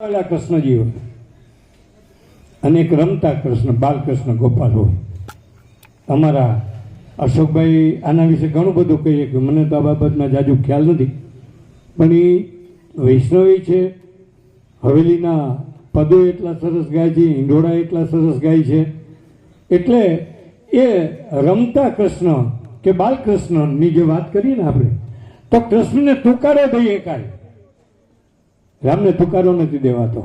કૃષ્ણજી હોય અને એક રમતા કૃષ્ણ બાલકૃષ્ણ ગોપાલ હોય. અમારા અશોકભાઈ આના વિશે ઘણું બધું કહીએ કે મને તો આ બાબતમાં જાજુ ખ્યાલ નથી, પણ એ વૈષ્ણવી છે, હવેલીના પદો એટલા સરસ ગાય છે, હિંડોળા એટલા સરસ ગાય છે, એટલે એ રમતા કૃષ્ણ કે બાલકૃષ્ણની જે વાત કરીએ ને આપણે, તો કૃષ્ણને તુકારો દઈએ કાંઈ, રામને તુકારો નથી દેવાતો.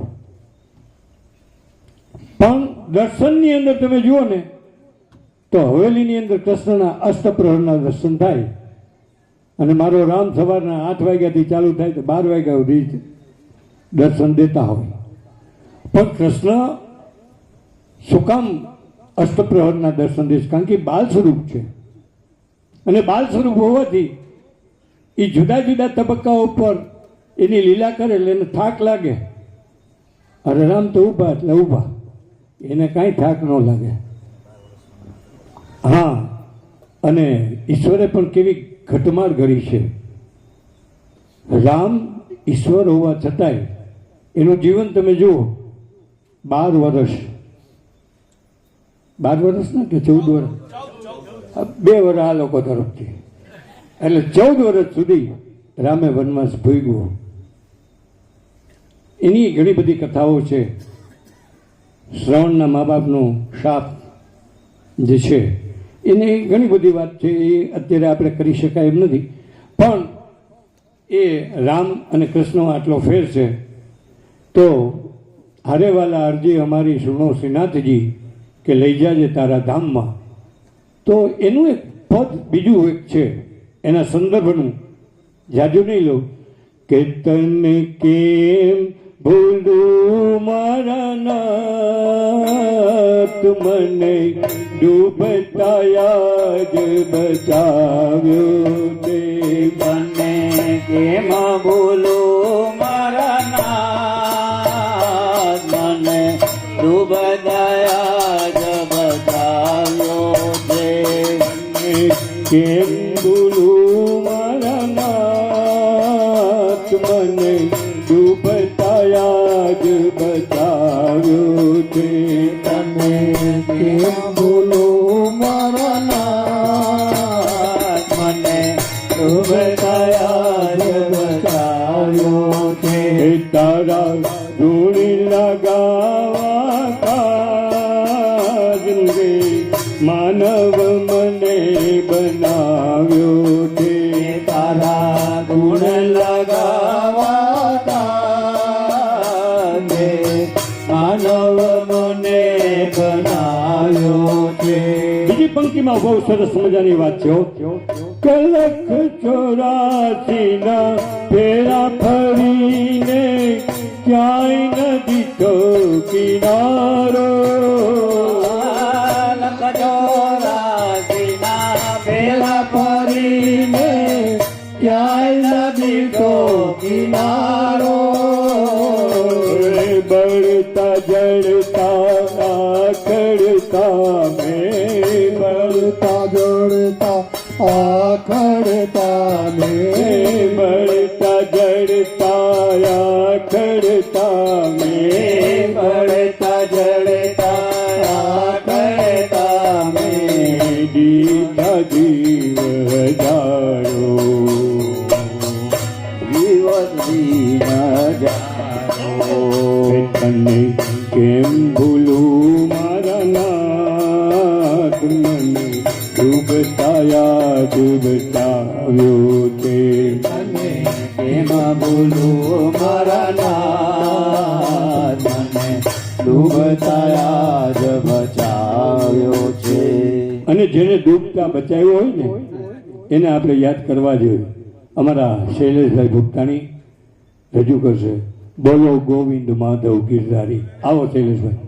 પણ દર્શનની અંદર તમે જુઓ ને તો હવેલીની અંદર કૃષ્ણના અષ્ટપ્રહરના દર્શન થાય, અને મારો રામ સવારના 8 વાગ્યાથી ચાલુ થાય તો 12 વાગ્યા સુધી દર્શન દેતા હોય. પણ કૃષ્ણ શું કામ અષ્ટપ્રહરના દર્શન દે? કારણ કે બાલ સ્વરૂપ છે, અને બાલ સ્વરૂપ હોવાથી એ જુદા જુદા તબક્કાઓ પર એની લીલા કરે એટલે એને થાક લાગે. અરે રામ તો ઊભા એટલે ઊભા, એને કાંઈ થાક ન લાગે. હા, અને ઈશ્વરે પણ કેવી ઘટમાળ કરી છે. રામ ઈશ્વર હોવા છતાંય એનું જીવન તમે જુઓ, 12 વર્ષ, 12 વર્ષ ના કે 14 વર્ષ, 2 વર્ષ આ લોકો તરફથી, એટલે 14 વર્ષ સુધી રામે વનવાસ ભોગવ્યો. એની ઘણી બધી કથાઓ છે. શ્રવણના મા બાપનો શાપ જે છે એની ઘણી બધી વાત છે, એ અત્યારે આપણે કરી શકાય એમ નથી. પણ એ રામ અને કૃષ્ણનો આટલો ફેર છે. તો હારેવાલા અરજી અમારી સુનો શ્રીનાથજી કે લઈ જાજે તારા ધામમાં, તો એનું એક પદ બીજું એક છે, એના સંદર્ભનું જાજુ નહીં લઉં કે તને કેમ ભૂલું મારા નાથ, મને ડૂબતા યાદ બચાવ્યો તે. તને કેમ ભૂલું મારા નાથ, મને ડૂબતા યાદ બચાવ્યો તે. કેમ ભૂલું મારા નાથ, મને ડૂબતા યાદ બચાવ્યો છે. તને કેમ ભૂલું મારા નાથ, મને ડૂબતા યાદ બચાવ્યો છે. તારા ધૂળી લગાવા કાજે માનવ મને બનાવ્યો છે. તારા ગુણ લગાવા તારે માનવ મને બનાવ્યો છે. બીજી પંક્તિમાં બહુ સરસ મજાની વાત છે. કલખ 84 ના ફેરા ફરીને ક્યાંય ન દીઠો કિનારો. પેલા ફરીને ક્યાંય નદી તો કિનારો. બળતા જળતા આખડતા મેં, બળતા જળતા આખડતા મેં, બળતા જળતા આખડતા મેં, બળતા જળતા આખડતા મેં. દીઠા જીવ હજારો, જીવતી નજારો. તને કેમ ભૂલું મારા નાથ, મને ડૂબતા યાદ બચાવ્યો છે. તને કેમ ભૂલું મારા નાથ, મને ડૂબતા યાદ બચાવ્યો છે. અને જેને ડૂબતા બચાવ્યો હોય ને એને આપણે યાદ કરવા જોઈએ. અમારા શૈલેષભાઈ ભુક્તાણી રજૂ કરશે, બોલો ગોવિંદ માધવ ગિરધારી. આવો શૈલેષભાઈ.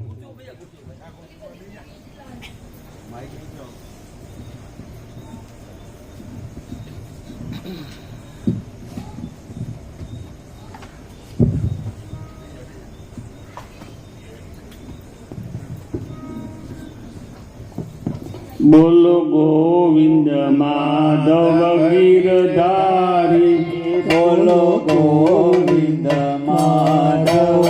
બોલો ગોવિંદ માધવ ગિરધારી, બોલો ગોવિંદ માધવ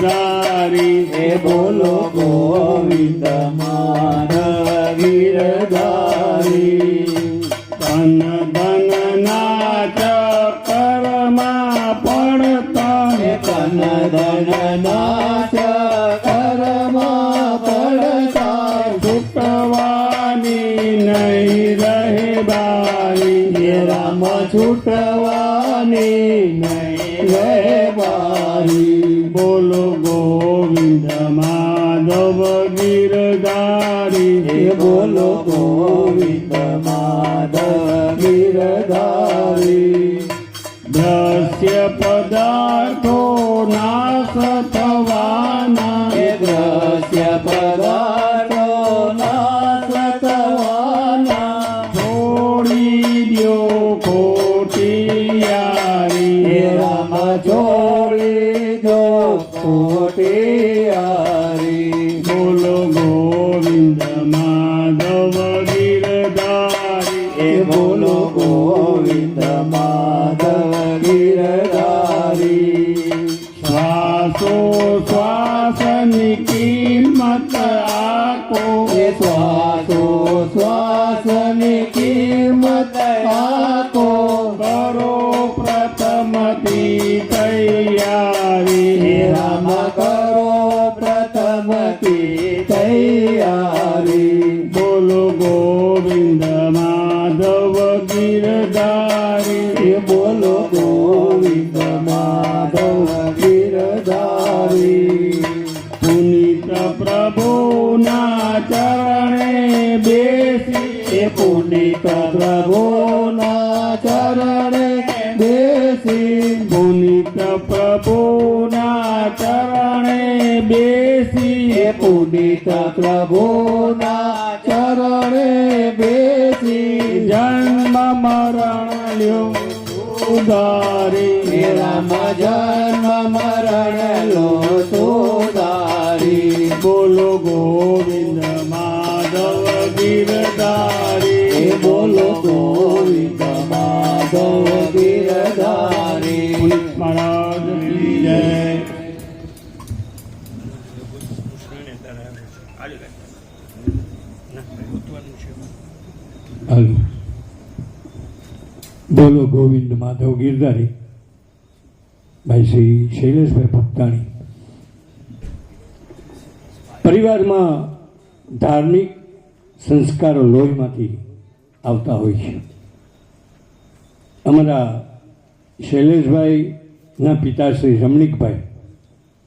ગિરધારી હે બોલો ગોવિંદ માધવ ગિરધારી ધન ધન નાચ કરમાં પડતા હે ધન ધન નાચ કરમાં પડતા છૂટવાની નહીં રહે બારી હે રામ છૂટવાની નહીં રે બારી બોલો ગોવિંદ માધવ ગિરધારી હે બોલો ગોવિંદ માધવ ગિરધારી દ્રશ્ય પદાર્થો નાશ થવાના હે દ્રશ્ય પદાર્થો નાશ થવાના છોડી દ્યો ખોટી યારી હે રામ છોડી દો ખોટી યારી બોલો ગોવિંદ માધવ ગિરધારી હે બોલો ગોવિંદ માધવ ગિરધારી શ્વાસો શ્વાસની કિંમત આકો હે શ્વાસો શ્વાસની કિંમત આકો કરો પ્રથમથી તૈયારી હે રામ કરો પ્રથમથી તૈયારી બોલો ગોવિંદ માધવ ગિરધારી હે બોલો ગોવિંદ માધવ ગિરધારી પુનિત પ્રભુના ચરણે બેસી હે પુનિત પ્રભુના ચરણે બેસી પુનિત પ્રભુના ચરણે બેસી હે પુનિત પ્રભુના ચરણે બેસી જન્મ મરણ લ્યો ઉધારી હે રામ જન્મ મરણ લો સુધારી બોલો ગોવિંદ માધવ ગિરધારી હે બોલો ગોવિંદ માધવ ગિરધારી મહારાજની જય. હાલો. બોલો ગોવિંદ માધવ ગિરધારી ભાઈ શ્રી શૈલેષભાઈ ભક્તાણી. પરિવારમાં ધાર્મિક સંસ્કારો લોહીમાંથી આવતા હોય છે. અમારા શૈલેષભાઈના પિતા શ્રી રમણીકભાઈ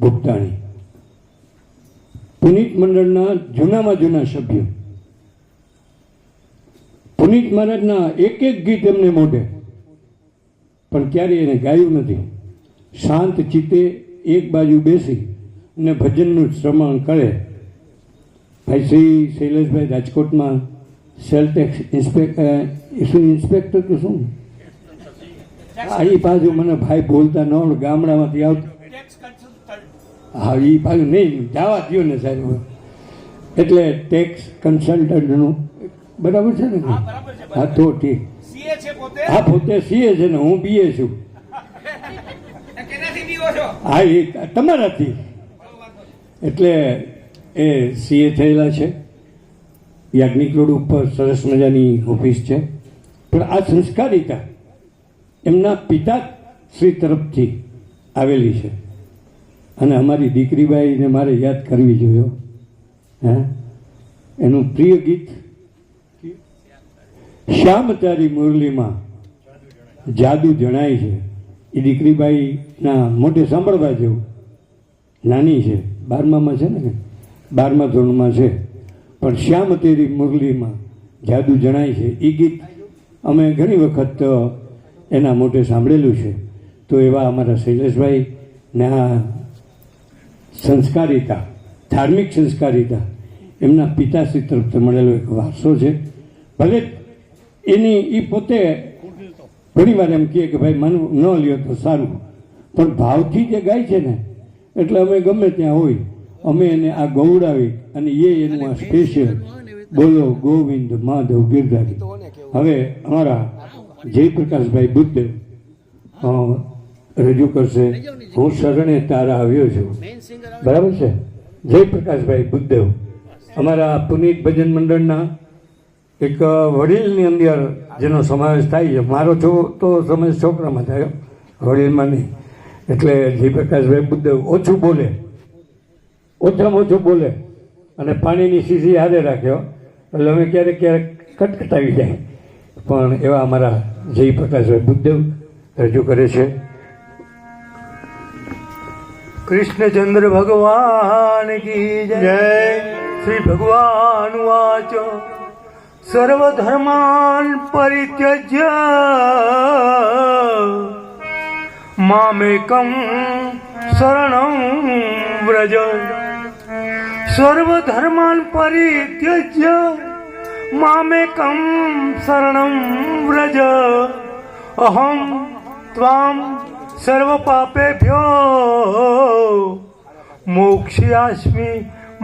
ભુક્તાણી પુનિત મંડળના જૂનામાં જૂના સભ્યો. પુનિત મહારાજના એક એક ગીત એમને મોઢે, પણ ક્યારેય એને ગાયું નથી. શાંત ચિત્તે એક બાજુ બેસી અને ભજનનું શ્રવણ કરે. ભાઈ શ્રી શૈલેષભાઈ રાજકોટમાં સેલ ટેક્સ ઇન્સ્પેક્ટર કે શું હા એ બાજુ મને ભાઈ બોલતા ન આવડે, ગામડામાંથી આવતું. હા એ પાછું નહીં જવા દો ને સાહેબ. એટલે ટેક્સ કન્સલ્ટન્ટનું બરાબર છે ને? હા તો ઠીક. હા પોતે સીએ છે ને હું બીએ છું. હા એ તમારાથી. એટલે એ સીએ થયેલા છે. યાજ્ઞિક રોડ ઉપર સરસ મજાની ઓફિસ છે. પણ આ સંસ્કારિતા એમના પિતા શ્રી તરફથી આવેલી છે. અને અમારી દીકરીબાઈને મારે યાદ કરવી જોઈએ. હા એનું પ્રિય ગીત શ્યામ તારી મુરલીમાં જાદુ જણાય છે. એ દીકરીબાઈના મોઢે સાંભળવા જેવું. નાની છે, 12માં છે ને, 12મા ધોરણમાં છે. પણ શ્યામ તેરી મુરલીમાં જાદુ જણાય છે એ ગીત અમે ઘણી વખત એના મોઢે સાંભળેલું છે. તો એવા અમારા શૈલેષભાઈને આ સંસ્કારિતા, ધાર્મિક સંસ્કારિતા એમના પિતાશ્રી તરફથી મળેલો એક વારસો છે. ભલે એની એ પોતે ઘણી વાર એમ કહે કે ભાઈ મને ન લ્યો તો સારું, પણ ભાવથી જે ગાય છે ને એટલે અમે ગમે ત્યાં હોય અમે એને આ ગૌડાવી અને એનું આ સ્પેશિયલ બોલો ગોવિંદ માધવ ગિરધારી. હવે અમારા જયપ્રકાશભાઈ બુદ્ધદેવ રજૂ કરશે. હું શરણે તારા આવ્યો છું. બરાબર છે. જય પ્રકાશભાઈ બુદ્ધદેવ અમારા પુનિત ભજન મંડળના એક વડીલની અંદર જેનો સમાવેશ થાય છે. મારો તો સમાવેશ છોકરામાં થાય, વડીલમાં નહીં. એટલે જયપ્રકાશભાઈ બુદ્ધદેવ ઓછું બોલે, ઓછામાં ઓછું બોલે અને પાણીની શીશી હાથે રાખ્યો એટલે અમે ક્યારેક ક્યારેક કટકટાવી જાય. પણ એવા અમારા જયપ્રકાશભાઈ બુદ્ધદેવ રજૂ કરે છે. કૃષ્ણચંદ્ર ભગવાન કી જય. શ્રી ભગવાન વાચ સર્વધર્માન પરિત્યજ્ય મામેકં શરણં વ્રજ. સર્વધર્માન પરિત્યજ્ય મામેકં શરણં વ્રજ. અહં ત્વાં સર્વ પાપેભ્યો મોક્ષ્યાસ્મિ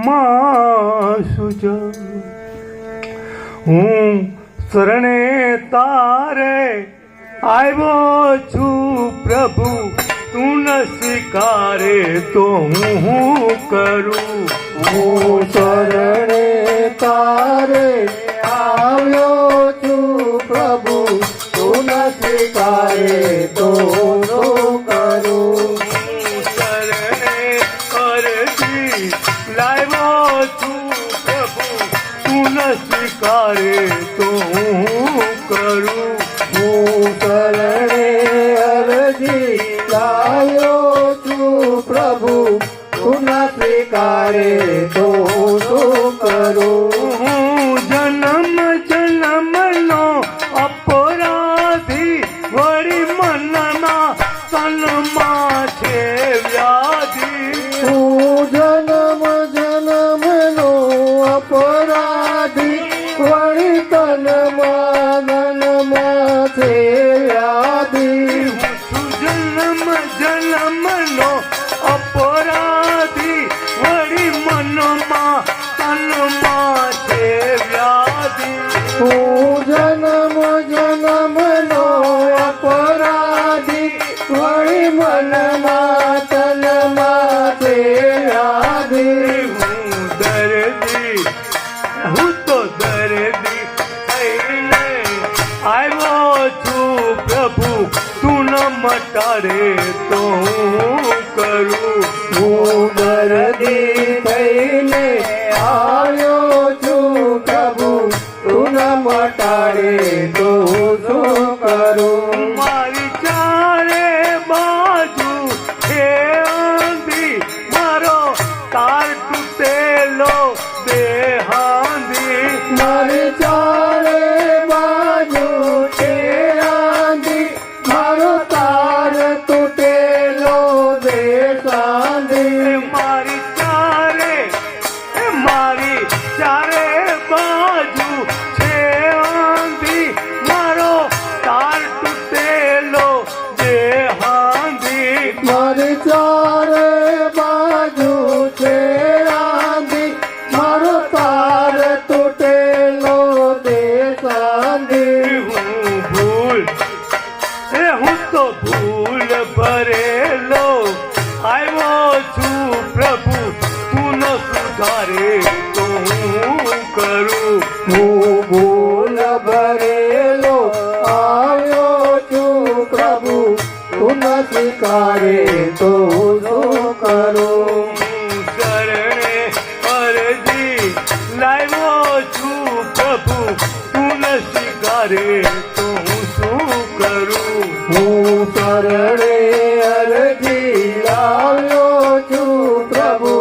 મા શુચ. હું શરણે તારે આવ્યો છું પ્રભુ, તું ન સ્વીકારે તો હું કરું. હું શરણે તારે આવ્યો છું પ્રભુ, તું ન સ્વીકારે તો હું કરું. હું શરણે અરજી લાવ્યો છું પ્રભુ, તું ન સ્વીકારે તો હું કરું. હું શરણે અરજી લાવ્યો છું પ્રભુ, તું ન સ્વીકારે તો હું કરું. હું જન્મ જન્મનો અપરાધી, વળી મનના તનમાં છે વ્યાધિ. હું જન્મ જન્મનો અપરાધી, વળી તનમાં છે વ્યાધિ. હું જન્મ જન્મનો અપરાધી, વળી મનમાં તનમાં છે વ્યાધિ. હું જન્મ જન્મનો અપરાધી, વળી મનમાં તનમાં છે વ્યાધિ. હું દર્દી, હું તો દર્દી થઈને આવ્યો છું પ્રભુ, તું ન મટાડે તો હું કરું. હું દર્દી થઈને આવ્યો છું પ્રભુ, તું ન મટાડે તો હું શું કરું. મારી ચારે બાજુ છે આંધી, મારો તાર તૂટેલો દેહાંધી. મારી ચારે બાજુ છે આંધી, મારો તાર તૂટેલો દેશાંધી. મારી ચારે બાજુ છે આંધી, મારો તાર તૂટેલો દેહાંધી. મારી ચારે બાજુ છે આંધી, મારો તાર તૂટેલો દેશાંધી. હું તો ભૂલ ભરેલો આવ્યો છું પ્રભુ, તું ન સુધારે તો હું કરું. હું ભૂલ ભરેલો આવ્યો છું પ્રભુ, તું ન સ્વીકારે તો હું શું કરું. હું શરણે અરજી લાવ્યો છું પ્રભુ, તું ન સ્વીકારે તો હું શું કરું. હું શરણે અરજી લાવ્યો છું પ્રભુ,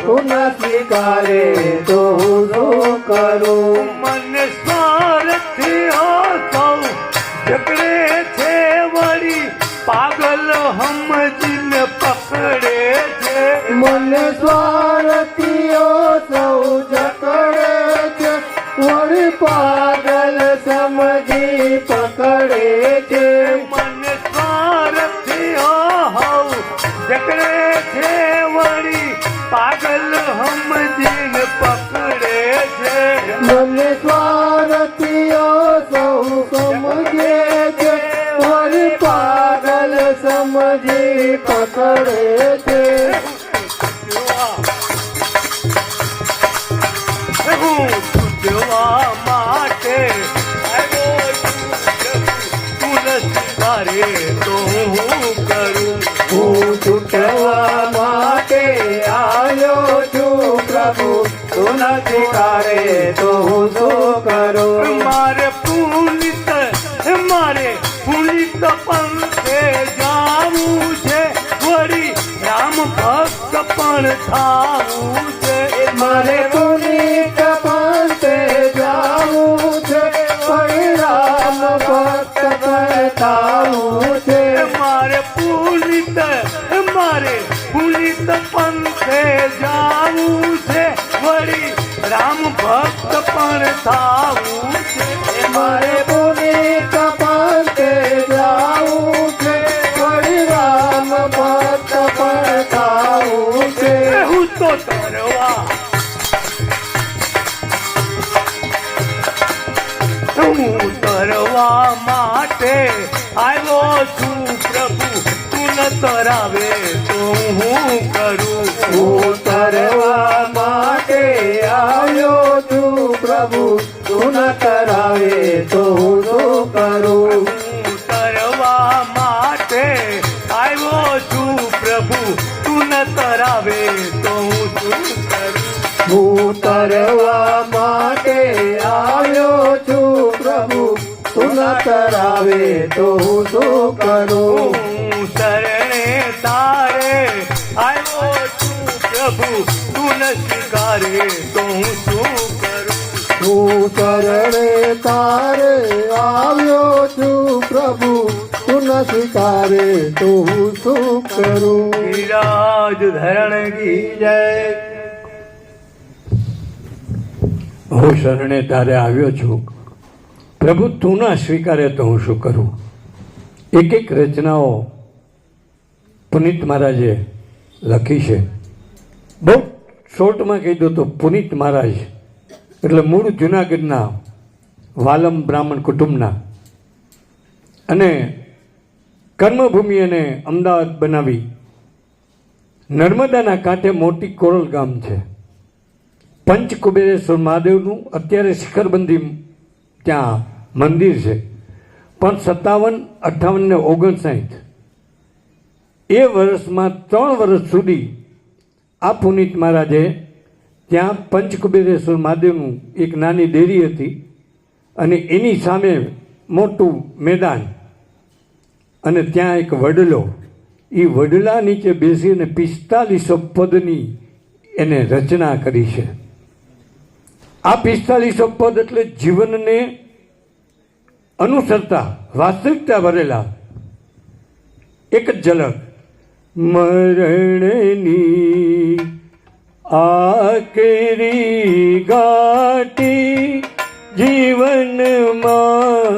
તું ન સ્વીકારે તો હું શું કરું. મને સ્વાર્થીઓ સૌ જકડે છે, વળી પાગલ સમજીને પકડે છે. મને સ્વાર્થીઓ સૌ જકડે છે, વળી પાગલ સમજી પકડે છે. મને સ્વાર્થીઓ હવ જકડે છે, વળી પાગલ સમજીને પકડે છે. મને સ્વાર્થીઓ સૌ સમજે છે, વળી પાગલ સમજે પકડે છે. હું તૂટવા માટે આવ્યો છું તું નથી તારે તો હું કરું. હું છૂટવા માટે આવ્યો છું પ્રભુ, તું નથી તારે તો હું શું કરું. મારે પુનિત પંથે જાવું છે, વળી રામ ભક્ત પણ થાવું છે. મારે પુનિત પંથે જાવું છે, પરિણામ ભક્ત કરતાવું છે. મારે પુનિત પંથે જાવું છે, વળી રામ ભક્ત પણ થાવું છે. મારે પુનિત પંથે જાવું છે, પરિણામ ભક્ત કરતાવું છે. હું તો તરવા માટે આવ્યો છું પ્રભુ, તું ન તરાવે તો હું કરું. હું તરવા માટે આવ્યો છું પ્રભુ, તું ન કરાવે તો હું શું કરું. હું તરવા માટે આવ્યો છું પ્રભુ, તું ન તરાવે તો હું શું કરું. હું તરવા માટે આવ્યો છું પ્રભુ, તું ન કરાવે તો હું શું કરું. હું શરણે તારે આવ્યો છું પ્રભુ, તું ન સ્વીકારે તો હું શું કરું. હું શરણે તારે આવ્યો છું પ્રભુ, તું ન સ્વીકારે તો હું શું કરું. વિરાજ ધરણ કી જય. હું શરણે તારે આવ્યો છું પ્રભુ, તું ના સ્વીકારે તો હું શું કરું. એક એક રચનાઓ પુનિત મહારાજે લખી છે. બહુ શોર્ટમાં કહી દો તો પુનિત મહારાજ એટલે મૂળ જુનાગઢના વાલમ બ્રાહ્મણ કુટુંબના, અને કર્મભૂમિ અને અમદાવાદ બનાવી નર્મદાના કાંઠે મોટી કોરલ ગામ છે. પંચકુબેરેશ્વર મહાદેવનું અત્યારે શિખરબંધી ત્યાં મંદિર છે, પણ 57, 58 ને 59 એ વર્ષમાં 3 વર્ષ સુધી આ પુનિત મહારાજે ત્યાં પંચકુબેરેશ્વર મહાદેવનું એક નાની ડેરી હતી, અને એની સામે મોટું મેદાન, અને ત્યાં એક વડલો, એ વડલા નીચે બેસીને 4500 પદની એને રચના કરી છે. આ 4500 પદ એટલે જીવનને અનુસરતા વાસ્તવિકતા ભરેલા. એક જ ઝલક. મરણની આકરી ગાટી જીવનમાં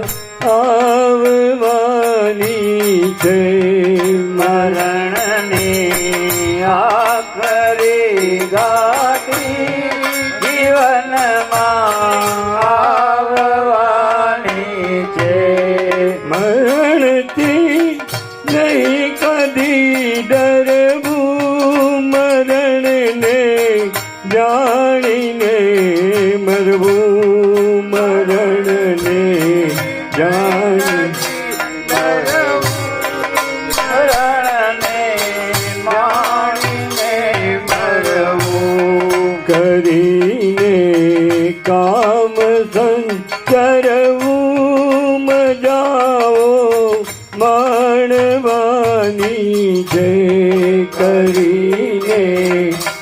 આવવાની છે. મરણની આખરી ગાટી જીવનમાં આવવાની છે. મરણથી નહીં કદી ડરવું, મરણને જાણીને મરવું, મરણને જાણીને મરણને માણીને મરવું. કરીને કામ સંચરવું, મજાઓ માણવાની છે. કરીને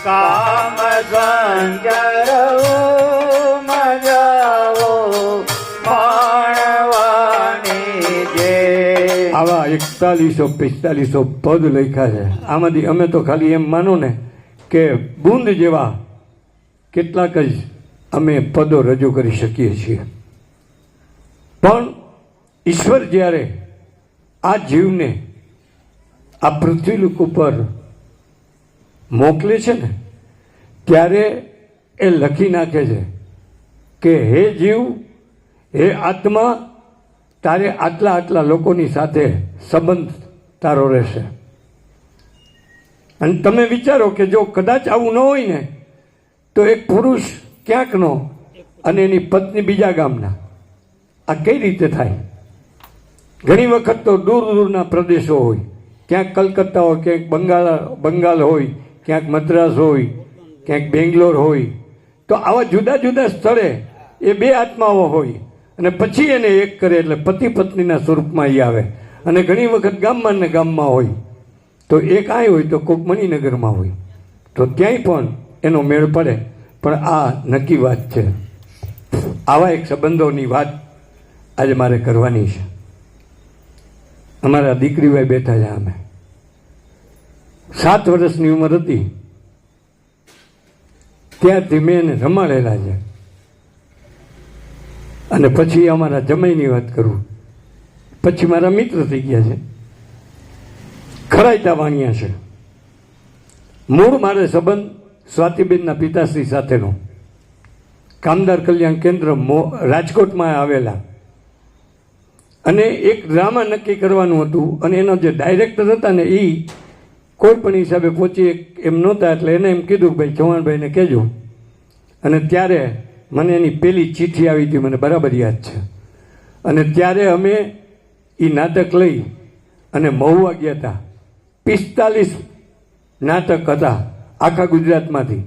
કામ સંચરવું, મજાઓ માણવાની છે. આવા 4100-4500 પદ લખ્યા છે. આમાંથી અમે તો ખાલી એમ માનો ને કે બૂંદ જેવા કેટલાક જ અમે પદો રજૂ કરી શકીએ છીએ. પણ ઈશ્વર જ્યારે આ જીવને આ પૃથ્વીલોક ઉપર મોકલે છે ને, ત્યારે એ લખી નાખે છે કે હે જીવ, હે આત્મા, તારે આટલા આટલા લોકોની સાથે સંબંધ તારો રહેશે. અને તમે વિચારો કે જો કદાચ આવું ન હોય ને તો એક પુરુષ ક્યાંકનો અને એની પત્ની બીજા ગામના, આ કઈ રીતે થાય? ઘણી વખત તો દૂર દૂરના પ્રદેશો હોય, ક્યાંક કલકત્તા હોય, ક્યાંક બંગાળ હોય, ક્યાંક મદ્રાસ હોય, ક્યાંક બેંગ્લોર હોય. તો આવા જુદા જુદા સ્થળે એ બે આત્માઓ હોય અને પછી એને એક કરે એટલે પતિ પત્નીના સ્વરૂપમાં એ આવે. અને ઘણી વખત ગામમાં ને ગામમાં હોય, તો એક આય હોય તો કોઈક મણિનગરમાં હોય, તો ક્યાંય પણ એનો મેળ પડે. પણ આ નક્કી વાત છે. આવા એક સંબંધોની વાત આજે મારે કરવાની છે. અમારા દીકરીભાઈ બેઠા છે. અમે 7 વર્ષની ઉંમર હતી ત્યારથી મેં એને રમાડેલા છે. અને પછી અમારા જમાઈની વાત કરું, પછી મારા મિત્ર થઈ ગયા છે, ખરાઈતા વાણિયા છે. મૂળ મારે સંબંધ સ્વાતિબેનના પિતાશ્રી સાથેનો, કામદાર કલ્યાણ કેન્દ્ર રાજકોટમાં આવેલા. અને એક ડ્રામા નક્કી કરવાનું હતું અને એનો જે ડાયરેક્ટર હતા ને એ કોઈ પણ હિસાબે પહોંચી એમ નહોતા, એટલે એને એમ કીધું કે ભાઈ ચૌહાણભાઈને કહેજો. અને ત્યારે મને એની પહેલી ચિઠ્ઠી આવી હતી, મને બરાબર યાદ છે. અને ત્યારે અમે એ નાટક લઈ અને મહુવા ગયા હતા. 45 નાટક હતા આખા ગુજરાતમાંથી.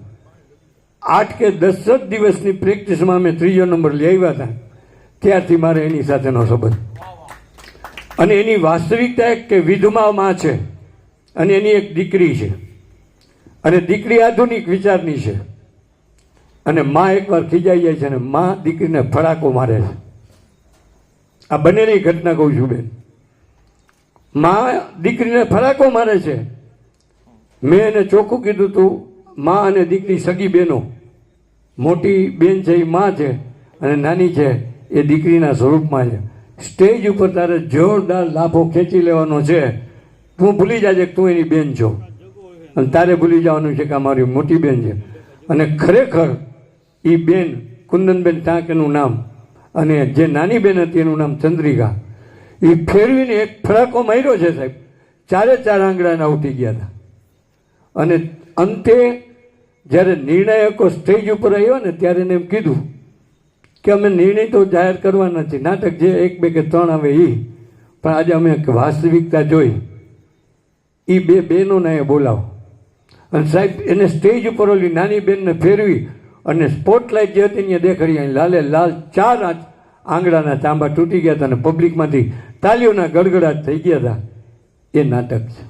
8 કે 10 જ દિવસની પ્રેક્ટિસમાં અમે 3જો નંબર લઈ આવ્યા હતા. ત્યારથી મારે એની સાથેનો સંબંધ. અને એની વાસ્તવિકતા એક કે વિધવા માં છે અને એની એક દીકરી છે. અને દીકરી આધુનિક વિચારની છે. અને માં એકવાર ખીજાઈ જાય છે અને માં દીકરીને ફડાકો મારે છે. આ બનેલી ઘટના કહું છું બેન. માં દીકરીને ફડાકો મારે છે. મેં એને ચોખ્ખું કીધું તું, માં અને દીકરી સગી બહેનો, મોટી બેન છે એ માં છે અને નાની છે એ દીકરીના સ્વરૂપમાં છે. સ્ટેજ ઉપર તારે જોરદાર લાફો ખેંચી લેવાનો છે. તું ભૂલી જાજે કે તું એની બેન છો અને તારે ભૂલી જવાનું છે કે અમારી મોટી બેન છે. અને ખરેખર એ બેન કુંદનબેન ટાંક એનું નામ, અને જે નાની બેન હતી એનું નામ ચંદ્રિકા. એ ફેરવીને એક ફડાકો માર્યો છે સાહેબ. 4 આંગળાના ઉઠી ગયા હતા. અને અંતે જ્યારે નિર્ણાયકો સ્ટેજ ઉપર આવ્યા ને ત્યારે એને એમ કીધું કે અમે નિર્ણય તો જાહેર કરવાના નથી, નાટક જે 1, 2 કે 3 આવે એ, પણ આજે અમે વાસ્તવિકતા જોઈ. એ બે બહેનોને એ બોલાવો. અને સાહેબ એને સ્ટેજ ઉપર ઓલી નાની બેનને ફેરવી અને સ્પોટલાઇટ જે હતી ત્યાં દેખાડી. અહીં લાલે લાલ 4 આંગળાના ચાંબા તૂટી ગયા હતા અને પબ્લિકમાંથી તાલીઓના ગડગડાટ થઈ ગયા હતા. એ નાટક છે.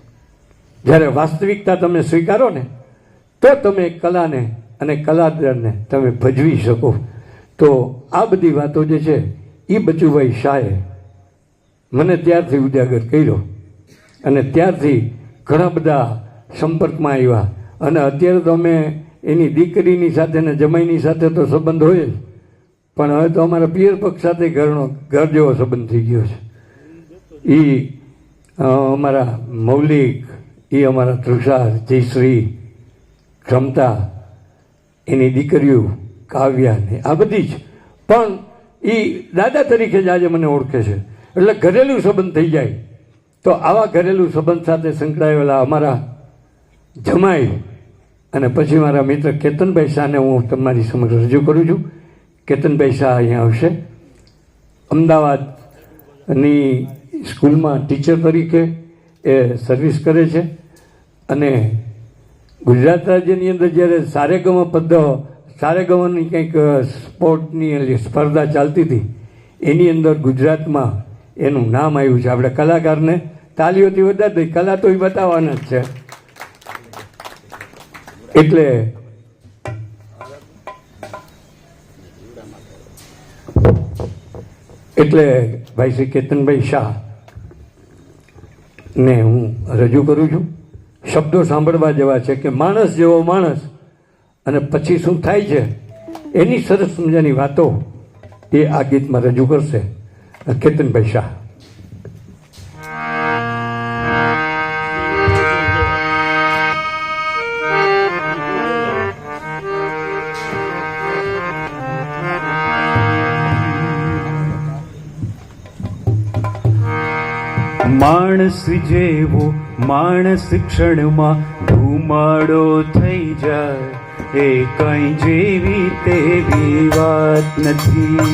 જ્યારે વાસ્તવિકતા તમે સ્વીકારો ને તો તમે કલાને અને કલાકારને તમે ભજવી શકો. તો આ બધી વાતો જે છે એ બચુભાઈ શાહે મને ત્યારથી ઉજાગર કર્યો અને ત્યારથી ઘણા બધા સંપર્કમાં આવ્યા. અને અત્યારે તો અમે એની દીકરીની સાથે ને જમાઈની સાથે તો સંબંધ હોય જ, પણ હવે તો અમારા પિયર પક્ષ સાથે ઘર જેવો સંબંધ થઈ ગયો છે. એ અમારા મૌલિક, એ અમારા તૃષાર, જયશ્રી, ક્ષમતા, એની દીકરીઓ કાવ્યા ને આ બધી જ, પણ એ દાદા તરીકે જ આજે મને ઓળખે છે. એટલે ઘરેલું સંબંધ થઈ જાય. તો આવા ઘરેલું સંબંધ સાથે સંકળાયેલા અમારા જમાઈ અને પછી મારા મિત્ર કેતનભાઈ શાહને હું તમારી સમક્ષ રજૂ કરું છું. કેતનભાઈ શાહ અહીંયા આવશે. અમદાવાદની સ્કૂલમાં ટીચર તરીકે એ સર્વિસ કરે છે. અને ગુજરાત રાજ્યની અંદર જ્યારે સારેગમની કંઈક સ્પોર્ટની સ્પર્ધા ચાલતી હતી એની અંદર ગુજરાતમાં એનું નામ આવ્યું છે. આપણે કલાકારને તાલીઓથી વધારે કલા તો એ બતાવવાના જ છે. એટલે ભાઈ શ્રી કેતનભાઈ શાહ ને હું રજૂ કરું છું. શબ્દો સાંભળવા જેવા છે કે માણસ જેવો માણસ અને પછી શું થાય છે એની સરસ મજાની વાતો એ આ ગીતમાં રજૂ કરશે કેતનભાઈ શાહ. માણસ જેવો માણસ ક્ષણમાં ધૂમ ધુમાડો થઈ જાય એ કઈ જેવી તેવી વાત નથી.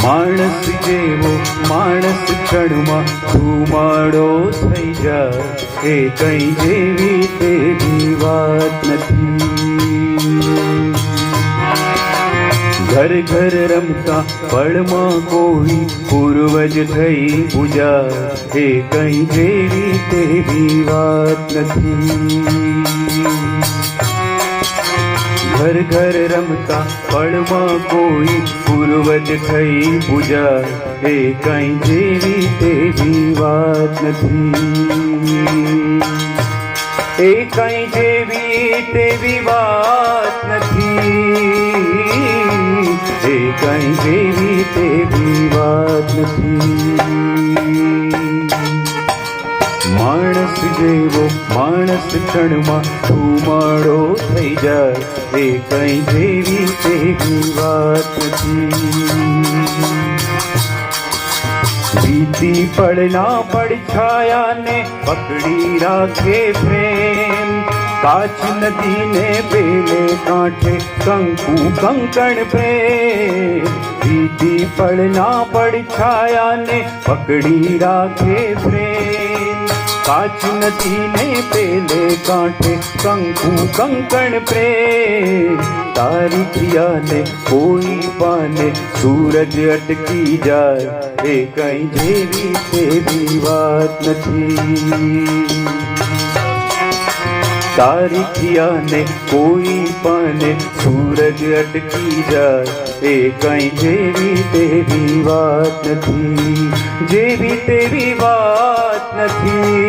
માણસ જેવો માણસ ક્ષણમાં ધુમાડો થઈ જાય એ કઈ જેવી તેવી વાત નથી. ઘર ઘર રમતા પળમાં કોઈ પૂર્વજ થઈ પૂજા એ કઈ જેવી તેવી વાત નથી. ઘર ઘર રમતા પળમાં કોઈ પૂર્વજ થઈ પૂજા એ કઈ જેવી તેવી વાત નથી. એ કઈ જેવી તેવી વાત નથી. એ કઈ જેવી તેવી વાત નથી. માણસ જેવો માણસ ક્ષણમાં ધુમાડો થઈ જાય એ કઈ જેવી તેવી વાત નથી. વીતી પડના પડછાયાને પકડી રાખે પ્રેમ, કાચ નદીને પેલે કાંઠે કંકુ કંકણ પ્રેમ. વીતી પડના પડછાયાને પકડી રાખે પ્રેમ, કાચ નદીને પેલે કાંઠે કંકુ કંકણ પ્રેમ. તારી ક્રિયાને કોઈ પાને સૂરજ અટકી જાય એ કઈ જેવી તેવી વાત નથી. તારી ક્રિયાને કોઈ પાને સૂરજ અટકી જાય એ કઈ જેવી તેવી વાત નથી. જેવી તેવી વાત નથી.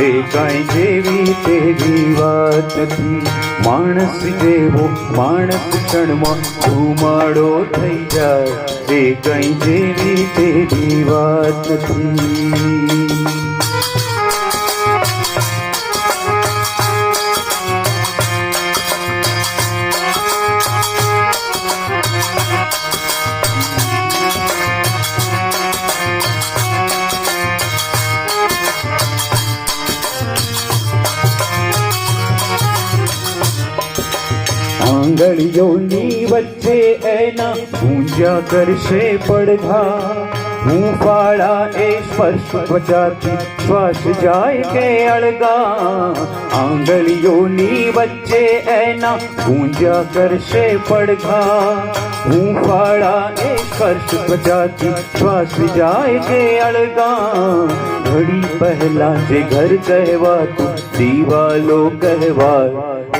એ કઈ જેવી તેવી વાત નથી. માણસ જેવો માણસ ક્ષણમાં ધુમાડો થઈ જાય એ કઈ જેવી તેવી વાત નથી. આંગળીઓની વચ્ચે એના ઊંઝા કરશે પડઘા, હુંફાળા એ સ્પર્શ ત્વચાથી શ્વાસ જાય કે અળગા. આંગળીઓની વચ્ચે એના ઊંઝા કરશે પડઘા, હુંફાળા એ સ્પર્શ ત્વચાથી શ્વાસ જાય કે અળગા. ઘડી પહેલા જે ઘર કહેવાતું દિવાલો કહેવાય